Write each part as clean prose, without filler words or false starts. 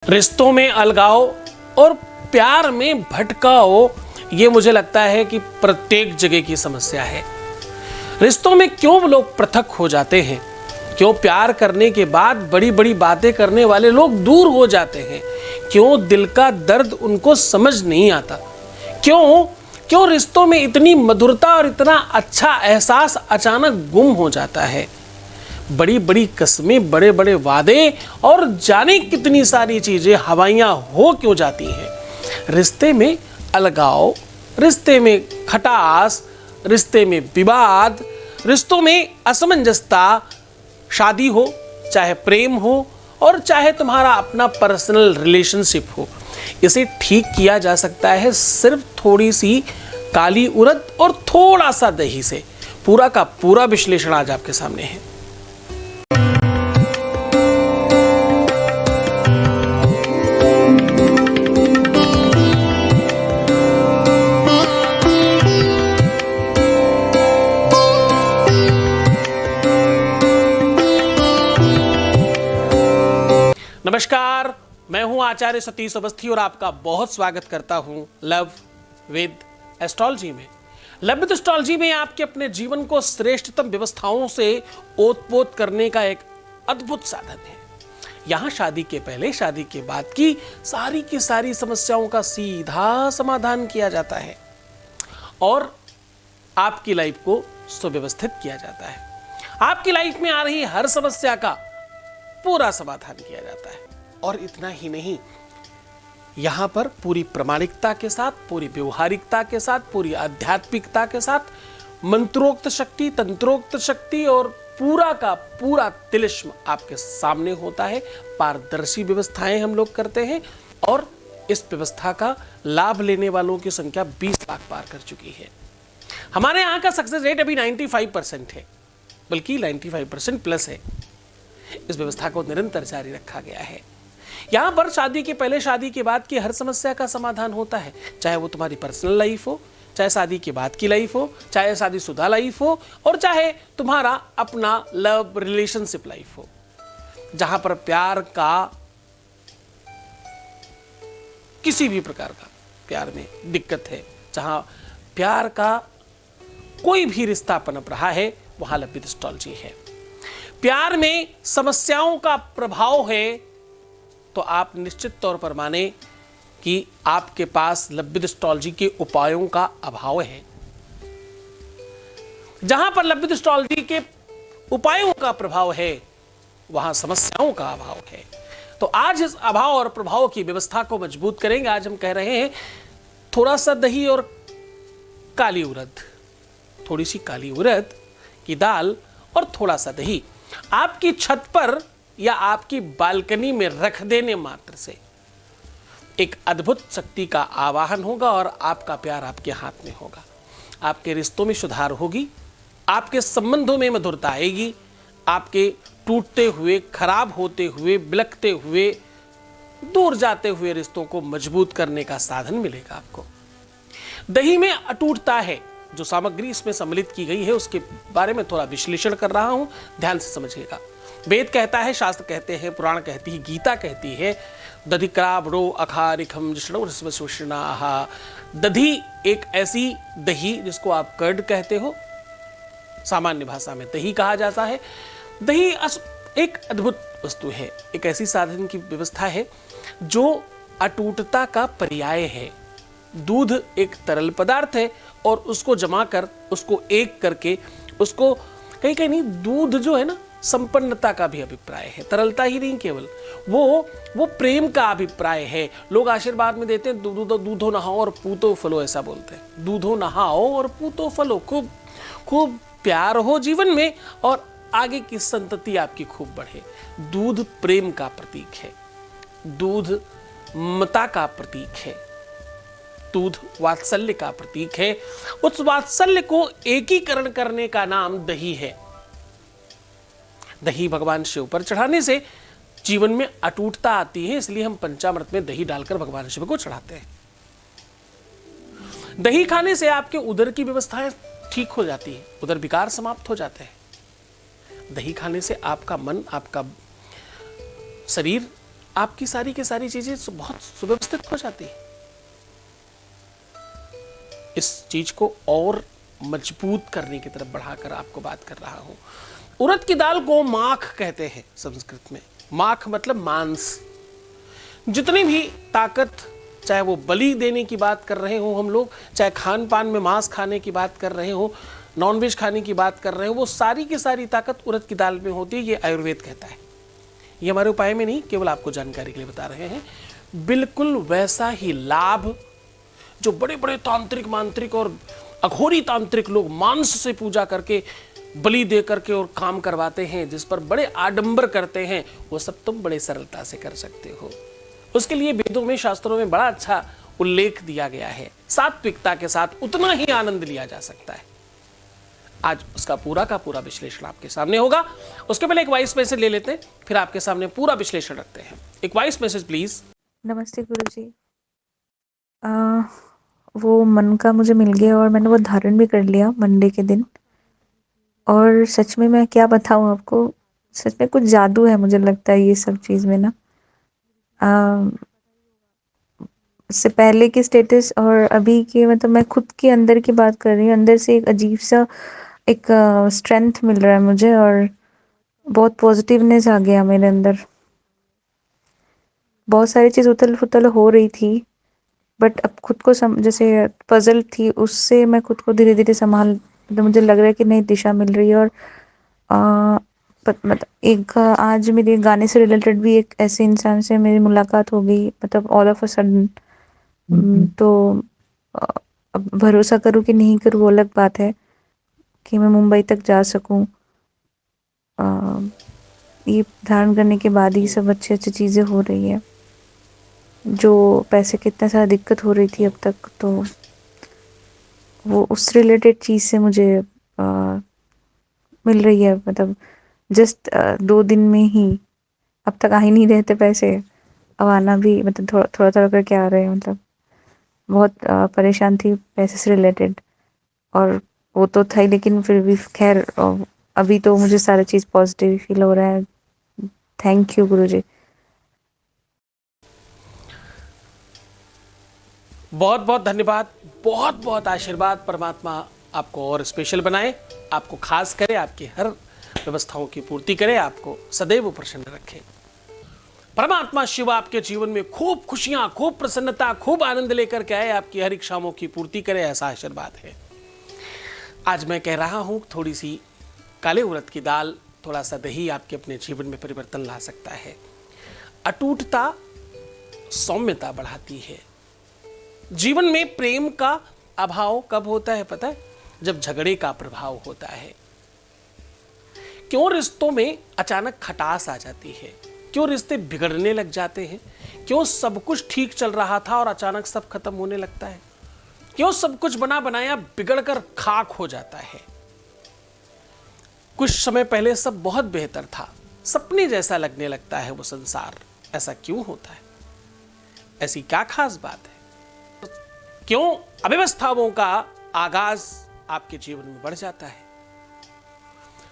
रिश्तों में अलगाव और प्यार में भटकाव, ये मुझे लगता है कि प्रत्येक जगह की समस्या है। रिश्तों में क्यों लोग पृथक हो जाते हैं, क्यों प्यार करने के बाद बड़ी बड़ी बातें करने वाले लोग दूर हो जाते हैं, क्यों दिल का दर्द उनको समझ नहीं आता, क्यों रिश्तों में इतनी मधुरता और इतना अच्छा एहसास अचानक गुम हो जाता है। बड़ी बड़ी कस्में, बड़े बड़े वादे और जाने कितनी सारी चीजें हवाइयां हो क्यों जाती हैं। रिश्ते में अलगाव, रिश्ते में खटास, रिश्ते में विवाद, रिश्तों में असमंजसता, शादी हो चाहे प्रेम हो और चाहे तुम्हारा अपना पर्सनल रिलेशनशिप हो, इसे ठीक किया जा सकता है सिर्फ थोड़ी सी काली उड़द और थोड़ा सा दही से। पूरा का पूरा विश्लेषण आज आपके सामने है। नमस्कार, मैं हूं आचार्य सतीश अवस्थी और आपका बहुत स्वागत करता हूं लव विद एस्ट्रोलॉजी में। लव विद एस्ट्रोलॉजी में आपके अपने जीवन को श्रेष्ठतम व्यवस्थाओं से ओतप्रोत करने का एक अद्भुत साधन है। यहां शादी के पहले, शादी के बाद की सारी समस्याओं का सीधा समाधान किया जाता है और आपकी लाइफ को सुव्यवस्थित किया जाता है। आपकी लाइफ में आ रही हर समस्या का पूरा समाधान किया जाता है। और इतना ही नहीं, यहां पर पूरी प्रामाणिकता के साथ, पूरी व्यवहारिकता के साथ, पूरी आध्यात्मिकता के साथ मंत्रोक्त शक्ति, तंत्रोक्त शक्ति और पूरा का पूरा तिलिस्म आपके सामने होता है। पारदर्शी व्यवस्थाएं हम लोग करते हैं और इस व्यवस्था का लाभ लेने वालों की संख्या 20 लाख पार कर चुकी है। हमारे यहां का सक्सेस रेट अभी 95% है, बल्कि 95% प्लस है। इस व्यवस्था को निरंतर जारी रखा गया है। यहां पर शादी के पहले, शादी के बाद की हर समस्या का समाधान होता है, चाहे वो तुम्हारी पर्सनल लाइफ हो, चाहे शादी के बाद की लाइफ हो, चाहे शादीशुदा लाइफ हो और चाहे तुम्हारा अपना लव रिलेशनशिप लाइफ हो। जहां पर प्यार का किसी भी प्रकार का प्यार में दिक्कत है, जहां प्यार का कोई भी रिश्ता पनप रहा है, वहां लव विद एस्ट्रोलॉजी है। प्यार में समस्याओं का प्रभाव है तो आप निश्चित तौर पर माने कि आपके पास लव विद एस्ट्रोलॉजी के उपायों का अभाव है। जहां पर लव विद एस्ट्रोलॉजी के उपायों का प्रभाव है, वहां समस्याओं का अभाव है। तो आज इस अभाव और प्रभाव की व्यवस्था को मजबूत करेंगे। आज हम कह रहे हैं थोड़ा सा दही और काली उड़द, थोड़ी सी काली उड़द की दाल और थोड़ा सा दही आपकी छत पर या आपकी बालकनी में रख देने मात्र से एक अद्भुत शक्ति का आवाहन होगा और आपका प्यार आपके हाथ में होगा। आपके रिश्तों में सुधार होगी, आपके संबंधों में मधुरता आएगी, आपके टूटते हुए, खराब होते हुए, बिलखते हुए, दूर जाते हुए रिश्तों को मजबूत करने का साधन मिलेगा आपको। दही में अटूटता है। जो सामग्री इसमें सम्मिलित की गई है उसके बारे में थोड़ा विश्लेषण कर रहा हूं, ध्यान से समझिएगा। वेद कहता है, शास्त्र कहते हैं, पुराण कहती है, गीता कहती है, दधिक्रावणो अखारिखम जिष्णो रसवशुष्णाः। दधी एक ऐसी दही जिसको आप कर्ड कहते हो, सामान्य भाषा में दही कहा जाता है। दही एक अद्भुत वस्तु है, एक ऐसी साधन की व्यवस्था है जो अटूटता का पर्याय है। दूध एक तरल पदार्थ है और उसको जमा कर, उसको एक करके, उसको कहीं नहीं, दूध जो है ना, संपन्नता का भी अभिप्राय है। तरलता ही नहीं, केवल वो प्रेम का अभिप्राय है। लोग आशीर्वाद में देते हैं दूधो नहाओ और पूतो फलो, ऐसा बोलते हैं। दूधो नहाओ और पूतो फलो, खूब प्यार हो जीवन में और आगे की संतति आपकी खूब बढ़े। दूध प्रेम का प्रतीक है, दूध ममता का प्रतीक है, दूध वात्सल्य का प्रतीक है। उस वात्सल्य को एकीकरण करने का नाम दही है। दही भगवान शिव पर चढ़ाने से जीवन में अटूटता आती है, इसलिए हम पंचामृत में दही डालकर भगवान शिव को चढ़ाते हैं। दही खाने से आपके उदर की व्यवस्थाएं ठीक हो जाती है, उदर विकार समाप्त हो जाते हैं। दही खाने से आपका मन, आपका शरीर आपकी सारी की सारी चीजें बहुत सुव्यवस्थित हो जाती है। इस चीज को और मजबूत करने की तरफ बढ़ाकर आपको बात कर रहा हूं। उड़द की दाल को माख कहते हैं संस्कृत में। माख मतलब मांस। जितनी भी ताकत, चाहे वो बलि देने की बात कर रहे हो हम लोग, चाहे खान पान में मांस खाने की बात कर रहे हो, नॉनवेज खाने की बात कर रहे हो, वो सारी की सारी ताकत उड़द की दाल में होती है। ये आयुर्वेद कहता है। ये हमारे उपाय में नहीं, केवल आपको जानकारी के लिए बता रहे हैं। बिल्कुल वैसा ही लाभ जो बड़े बड़े तांत्रिक मांत्रिक और अघोरी तांत्रिक लोग मांस से पूजा करके, बलि दे करके और काम करवाते हैं, जिस पर बड़े आडंबर करते हैं, वो सब तुम बड़े सरलता से कर सकते हो। उसके लिए वेदों में, शास्त्रों में बड़ा अच्छा उल्लेख दिया गया है। सात्विकता के साथ उतना ही आनंद लिया जा सकता है। आज उसका पूरा का पूरा विश्लेषण आपके सामने होगा। उसके पहले एक वॉइस मैसेज ले लेते हैं, फिर आपके सामने पूरा विश्लेषण रखते हैं। एक वॉइस मैसेज प्लीज। नमस्ते गुरुजी। वो मन का मुझे मिल गया और मैंने वो धारण भी कर लिया मंडे के दिन। और सच में मैं क्या बताऊँ आपको, सच में कुछ जादू है मुझे लगता है ये सब चीज़ में ना। इससे पहले के स्टेटस और अभी के, मतलब मैं खुद के अंदर की बात कर रही हूँ। अंदर से एक अजीब सा एक स्ट्रेंथ मिल रहा है मुझे और बहुत पॉजिटिवनेस आ गया मेरे अंदर। बहुत सारी चीज़ उथल-पुथल हो रही थी, बट अब खुद को जैसे पजल थी, उससे मैं खुद को धीरे-धीरे मतलब मुझे लग रहा है कि नई दिशा मिल रही है। और मतलब एक आज मेरे गाने से रिलेटेड भी एक ऐसे इंसान से मेरी मुलाकात हो गई, मतलब ऑल ऑफ अ सडन। तो अ, अब भरोसा करूँ कि नहीं करूँ वो अलग बात है, कि मैं मुंबई तक जा सकूँ। अ, ये धारण करने के बाद ही सब अच्छी-अच्छी चीज़ें हो रही है। जो पैसे की इतना सारा दिक्कत हो रही थी अब तक, तो वो उस रिलेटेड चीज़ से मुझे मिल रही है। मतलब जस्ट 2 दिन में ही, अब तक आ ही नहीं रहे थे पैसे, अब आना भी मतलब थोड़ा-थोड़ा करके आ रहे हैं। मतलब बहुत परेशान थी पैसे से रिलेटेड, और वो तो था ही, लेकिन फिर भी खैर अभी तो मुझे सारा चीज़ पॉजिटिव फील हो रहा है। थैंक यू गुरुजी। बहुत बहुत धन्यवाद। बहुत बहुत आशीर्वाद। परमात्मा आपको और स्पेशल बनाए, आपको खास करे, आपकी हर व्यवस्थाओं की पूर्ति करे, आपको सदैव प्रसन्न रखे। परमात्मा शिव आपके जीवन में खूब खुशियां, खूब प्रसन्नता, खूब आनंद लेकर के आए, आपकी हर इच्छाओं की पूर्ति करे, ऐसा आशीर्वाद है। आज मैं कह रहा हूं, थोड़ी सी काले उड़द की दाल, थोड़ा सा दही आपके अपने जीवन में परिवर्तन ला सकता है। अटूटता, सौम्यता बढ़ाती है। जीवन में प्रेम का अभाव कब होता है पता है? जब झगड़े का प्रभाव होता है। क्यों रिश्तों में अचानक खटास आ जाती है? क्यों रिश्ते बिगड़ने लग जाते हैं? क्यों सब कुछ ठीक चल रहा था और अचानक सब खत्म होने लगता है? क्यों सब कुछ बना बनाया बिगड़कर खाक हो जाता है? कुछ समय पहले सब बहुत बेहतर था, सपने जैसा लगने लगता है वो संसार। ऐसा क्यों होता है? ऐसी क्या खास बात है? क्यों अव्यवस्थाओं का आगाज आपके जीवन में बढ़ जाता है?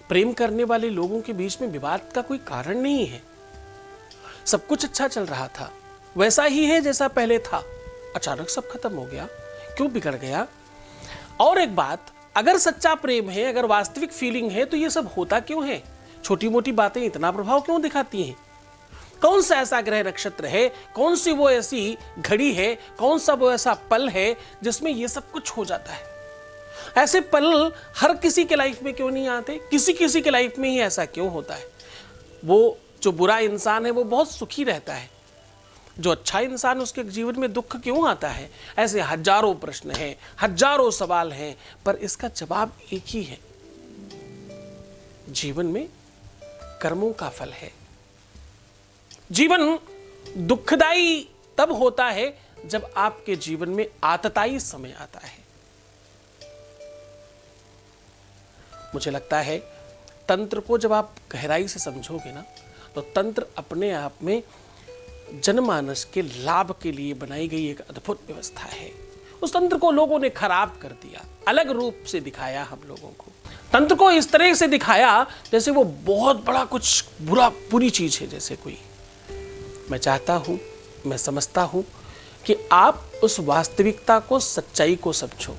प्रेम करने वाले लोगों के बीच में विवाद का कोई कारण नहीं है। सब कुछ अच्छा चल रहा था, वैसा ही है जैसा पहले था, अचानक सब खत्म हो गया। क्यों बिगड़ गया? और एक बात, अगर सच्चा प्रेम है, अगर वास्तविक फीलिंग है, तो ये सब होता क्यों है? छोटी मोटी बातें इतना प्रभाव क्यों दिखाती हैं? कौन सा ऐसा ग्रह नक्षत्र है, कौन सी वो ऐसी घड़ी है, कौन सा वो ऐसा पल है जिसमें ये सब कुछ हो जाता है? ऐसे पल हर किसी के लाइफ में क्यों नहीं आते? किसी किसी के लाइफ में ही ऐसा क्यों होता है? वो जो बुरा इंसान है वो बहुत सुखी रहता है, जो अच्छा इंसान, उसके जीवन में दुख क्यों आता है? ऐसे हजारों प्रश्न हैं, हजारों सवाल हैं, पर इसका जवाब एक ही है। जीवन में कर्मों का फल है। जीवन दुखदाई तब होता है जब आपके जीवन में आतताई समय आता है। मुझे लगता है तंत्र को जब आप गहराई से समझोगे ना, तो तंत्र अपने आप में जनमानस के लाभ के लिए बनाई गई एक अद्भुत व्यवस्था है। उस तंत्र को लोगों ने खराब कर दिया, अलग रूप से दिखाया हम लोगों को। तंत्र को इस तरह से दिखाया जैसे वो बहुत बड़ा कुछ बुरी चीज है, जैसे कोई मैं चाहता हूँ, मैं समझता हूँ कि आप उस वास्तविकता को, सच्चाई को समझो।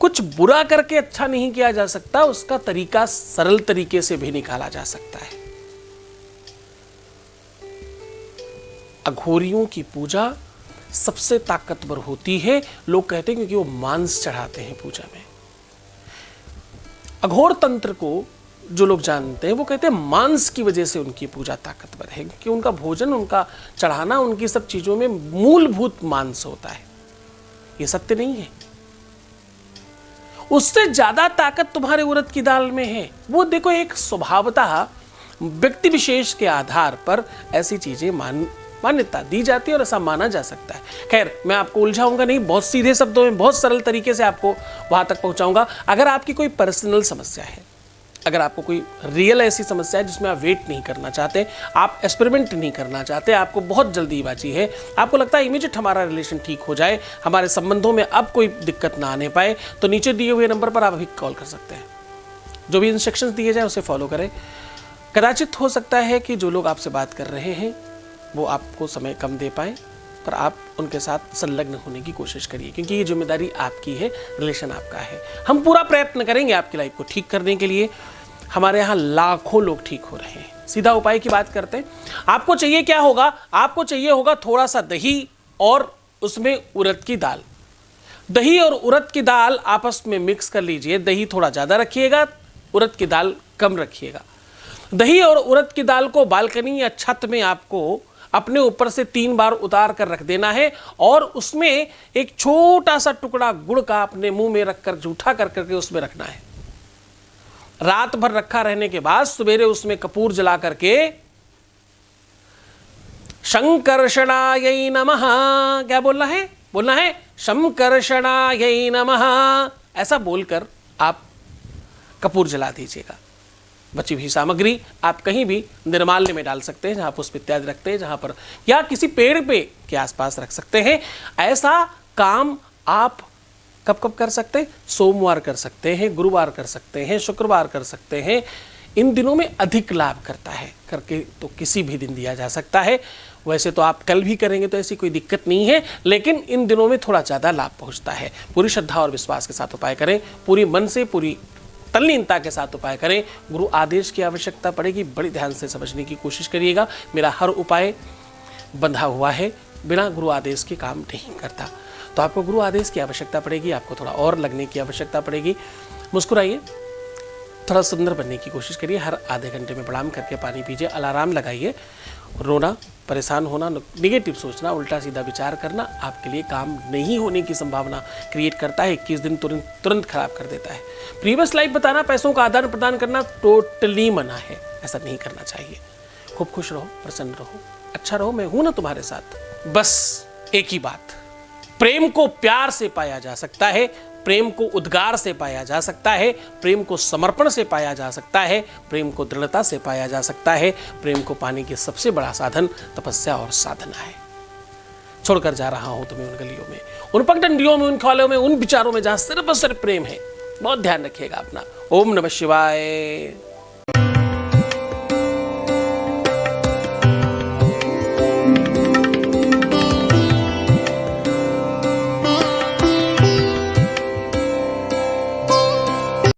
कुछ बुरा करके अच्छा नहीं किया जा सकता, उसका तरीका सरल तरीके से भी निकाला जा सकता है। अघोरियों की पूजा सबसे ताकतवर होती है, लोग कहते हैं, क्योंकि वो मांस चढ़ाते हैं पूजा में। अघोर तंत्र को जो लोग जानते हैं वो कहते हैं मांस की वजह से उनकी पूजा ताकतवर है, क्योंकि उनका भोजन, उनका चढ़ाना, उनकी सब चीजों में मूलभूत मांस होता है। ये सत्य नहीं है। उससे ज्यादा ताकत तुम्हारे उड़द की दाल में है। वो देखो, एक स्वभावतः व्यक्ति विशेष के आधार पर ऐसी चीजें मान्यता दी जाती है और ऐसा माना जा सकता है। खैर, मैं आपको उलझाऊंगा नहीं, बहुत सीधे शब्दों में, बहुत सरल तरीके से आपको वहां तक पहुंचाऊंगा। अगर आपकी कोई पर्सनल समस्या है, अगर आपको कोई रियल ऐसी समस्या है जिसमें आप वेट नहीं करना चाहते, आप एक्सपेरिमेंट नहीं करना चाहते, आपको बहुत जल्दीबाजी है, आपको लगता है इमीडिएट हमारा रिलेशन ठीक हो जाए, हमारे संबंधों में अब कोई दिक्कत ना आने पाए, तो नीचे दिए हुए नंबर पर आप अभी कॉल कर सकते हैं। जो भी इंस्ट्रक्शंस दिए जाए उसे फॉलो करें। कदाचित हो सकता है कि जो लोग आपसे बात कर रहे हैं वो आपको समय कम दे पाए, पर आप उनके साथ संलग्न होने की कोशिश करिए, क्योंकि ये जिम्मेदारी आपकी है, रिलेशन आपका है। हम पूरा प्रयत्न करेंगे आपकी लाइफ को ठीक करने के लिए। हमारे यहाँ लाखों लोग ठीक हो रहे हैं। सीधा उपाय की बात करते हैं। आपको चाहिए क्या होगा? आपको चाहिए होगा थोड़ा सा दही और उसमें उड़द की दाल। दही और उड़द की दाल आपस में मिक्स कर लीजिए। दही थोड़ा ज़्यादा रखिएगा, उड़द की दाल कम रखिएगा। दही और उड़द की दाल को बालकनी या छत में आपको अपने ऊपर से 3 बार उतार कर रख देना है और उसमें एक छोटा सा टुकड़ा गुड़ का अपने मुंह में रखकर जूठा कर करके उसमें रखना है। रात भर रखा रहने के बाद सवेरे उसमें कपूर जला करके शंकर्षणायै नमः, क्या बोलना है? बोलना है शंकर्षणायै नमः। ऐसा बोलकर आप कपूर जला दीजिएगा। बची हुई सामग्री आप कहीं भी निर्माल्य में डाल सकते हैं, जहां पुष्प इत्यादि रखते हैं, जहां पर, या किसी पेड़ पे के आसपास रख सकते हैं। ऐसा काम आप कब कब कर सकते हैं? सोमवार कर सकते हैं, गुरुवार कर सकते हैं, शुक्रवार कर सकते हैं। इन दिनों में अधिक लाभ करता है। करके तो किसी भी दिन दिया जा सकता है। वैसे तो आप कल भी करेंगे तो ऐसी कोई दिक्कत नहीं है, लेकिन इन दिनों में थोड़ा ज़्यादा लाभ पहुंचता है। पूरी श्रद्धा और विश्वास के साथ उपाय करें, पूरी मन से, पूरी तल्लीनता के साथ उपाय करें। गुरु आदेश की आवश्यकता पड़ेगी, बड़ी ध्यान से समझने की कोशिश करिएगा। मेरा हर उपाय बंधा हुआ है, बिना गुरु आदेश के काम नहीं करता। तो आपको गुरु आदेश की आवश्यकता पड़ेगी, आपको थोड़ा और लगने की आवश्यकता पड़ेगी। मुस्कुराइए, थोड़ा सुंदर बनने की कोशिश करिए। हर आधे घंटे में प्रणाम करके पानी पीजिए। अलार्म लगाइए। रोना, परेशान होना, निगेटिव सोचना, उल्टा सीधा विचार करना आपके लिए काम नहीं होने की संभावना क्रिएट करता है। 21 दिन तुरंत खराब कर देता है। प्रीवियस लाइफ बताना, पैसों का आदान प्रदान करना टोटली मना है। ऐसा नहीं करना चाहिए। खूब खुश रहो, प्रसन्न रहो, अच्छा रहो, मैं हूं ना तुम्हारे साथ। बस एक ही बात, प्रेम को प्यार से पाया जा सकता है, प्रेम को उद्गार से पाया जा सकता है, प्रेम को समर्पण से पाया जा सकता है, प्रेम को दृढ़ता से पाया जा सकता है। प्रेम को पाने की सबसे बड़ा साधन तपस्या और साधना है। छोड़कर जा रहा हूं तुम्हें उन गलियों में, उन पगडंडियों में, उन ख्वालों में, उन विचारों में जहां सिर्फ और सिर्फ प्रेम है। बहुत ध्यान रखिएगा अपना। ओम नमः शिवाय।